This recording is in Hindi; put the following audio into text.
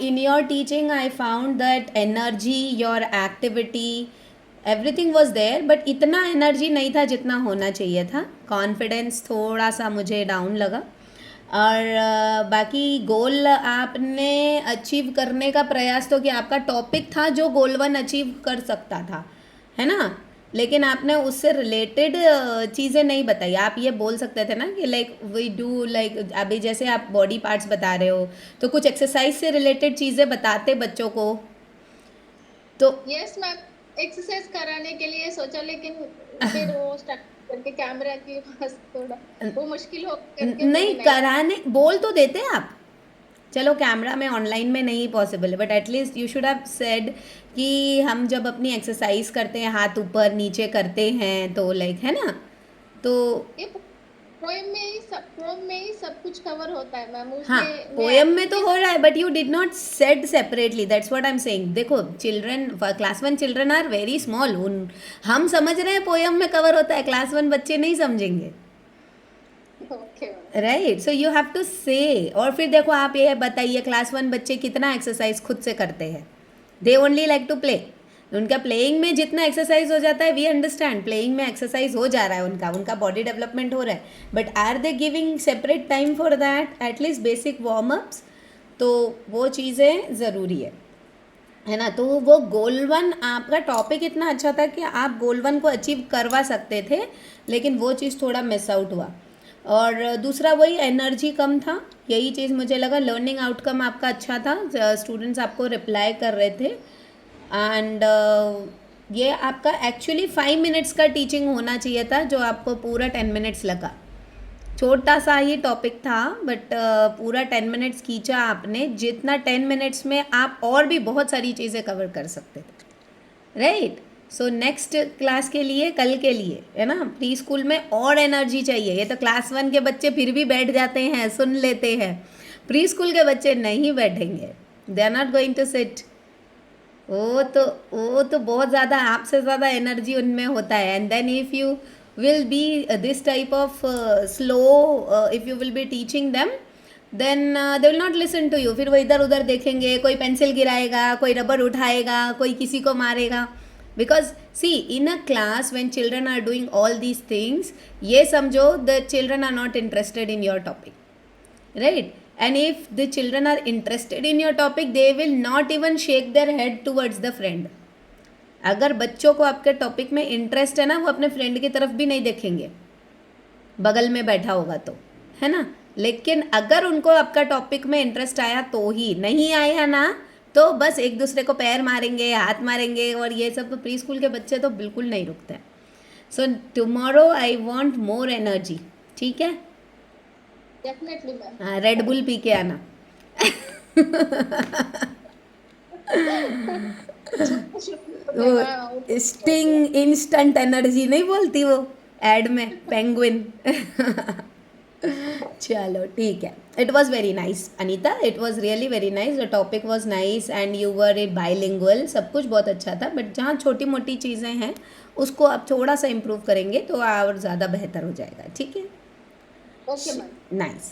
in your teaching I found that energy, your activity, everything was there, but इतना एनर्जी नहीं था जितना होना चाहिए था. कॉन्फिडेंस थोड़ा सा मुझे डाउन लगा. और बाकी गोल आपने अचीव करने का प्रयास तो किया. आपका टॉपिक था जो गोल 1 अचीव कर सकता था, है ना. लेकिन आपने उससे रिलेटेड चीज़ें नहीं बताई. आप ये बोल सकते थे ना कि लाइक वी डू लाइक, अभी जैसे आप बॉडी पार्ट्स बता रहे हो तो कुछ एक्सरसाइज से रिलेटेड चीज़ें बताते बच्चों को. तो यस मैम, एक्सरसाइज कराने के लिए सोचा, लेकिन फिर वो स्टक करके कैमरा के पास थोड़ा वो मुश्किल हो करके नहीं फिर नहीं. कराने बोल तो देते आप. चलो कैमरा में ऑनलाइन में नहीं पॉसिबल है, but at least you should have said कि हम जब अपनी एक्सरसाइज करते हैं हाथ ऊपर नीचे करते हैं तो लाइक, है ना. तो ये पोएम में ही सब कुछ कवर होता है मैम. हाँ, उसमें पोएम में तो हो रहा है, but you did not said separately. That's what I am saying. देखो children, class 1 children are very small. उन हम समझ रहे हैं पोएम में कवर होता है, क्लास 1 बच्चे नहीं समझेंगे. Okay right, so you have to say. और फिर देखो आप ये बताइए क्लास 1 बच्चे कितना एक्सरसाइज खुद से करते हैं. They only like to play. उनका प्लेइंग में जितना एक्सरसाइज हो जाता है, वी अंडरस्टैंड प्लेइंग में एक्सरसाइज हो जा रहा है, उनका बॉडी डेवलपमेंट हो रहा है. But are they giving separate time for that, at least basic warm ups. तो वो चीज़ें ज़रूरी है ना. तो वो गोल 1 आपका टॉपिक इतना अच्छा था कि आप गोल 1 को अचीव करवा सकते थे, लेकिन वो चीज़ थोड़ा मिस आउट हुआ. और दूसरा वही एनर्जी कम था, यही चीज़ मुझे लगा. लर्निंग आउटकम आपका अच्छा था, स्टूडेंट्स आपको रिप्लाई कर रहे थे. एंड ये आपका एक्चुअली 5 मिनट्स का टीचिंग होना चाहिए था, जो आपको पूरा 10 मिनट्स लगा. छोटा सा ही टॉपिक था, बट पूरा 10 मिनट्स खींचा आपने, जितना 10 मिनट्स में आप और भी बहुत सारी चीज़ें कवर कर सकते थे. राइट. सो नेक्स्ट क्लास के लिए, कल के लिए, है ना, प्री स्कूल में और एनर्जी चाहिए. ये तो क्लास 1 के बच्चे फिर भी बैठ जाते हैं, सुन लेते हैं. प्री स्कूल के बच्चे नहीं बैठेंगे. They are not going to sit. वो तो बहुत ज़्यादा, आपसे ज़्यादा एनर्जी उनमें होता है. And then if you will be this type of slow, if you will be teaching them, then they will not listen to you. फिर वो इधर उधर देखेंगे, कोई पेंसिल गिराएगा, कोई रबर उठाएगा, कोई किसी को मारेगा. Because see, in a class when children are doing all these things, ये समझो the children are not interested in your topic. Right. And if the children are interested in your topic, they will not even shake their head towards the friend. अगर बच्चों को आपके टॉपिक में इंटरेस्ट है ना, वो अपने फ्रेंड की तरफ भी नहीं देखेंगे, बगल में बैठा होगा तो, है ना. लेकिन अगर उनको आपका टॉपिक में इंटरेस्ट आया तो ही, नहीं आया ना तो बस एक दूसरे को पैर मारेंगे, हाथ मारेंगे, और ये सब. तो प्री स्कूल के बच्चे तो बिल्कुल नहीं रुकते हैं. So tomorrow I want more energy. ठीक है. Definitely ma'am. हाँ, रेड बुल पी के आना. वो स्टिंग इंस्टेंट एनर्जी नहीं बोलती वो एड में, पेंगुइन. चलो ठीक है. It was very nice Anita, it was really very nice. The topic was nice and you were A bilingual. सब कुछ बहुत अच्छा था, बट जहाँ छोटी मोटी चीज़ें हैं उसको आप थोड़ा सा इम्प्रूव करेंगे तो और ज़्यादा बेहतर हो जाएगा. ठीक है. Okay ma'am. नाइस.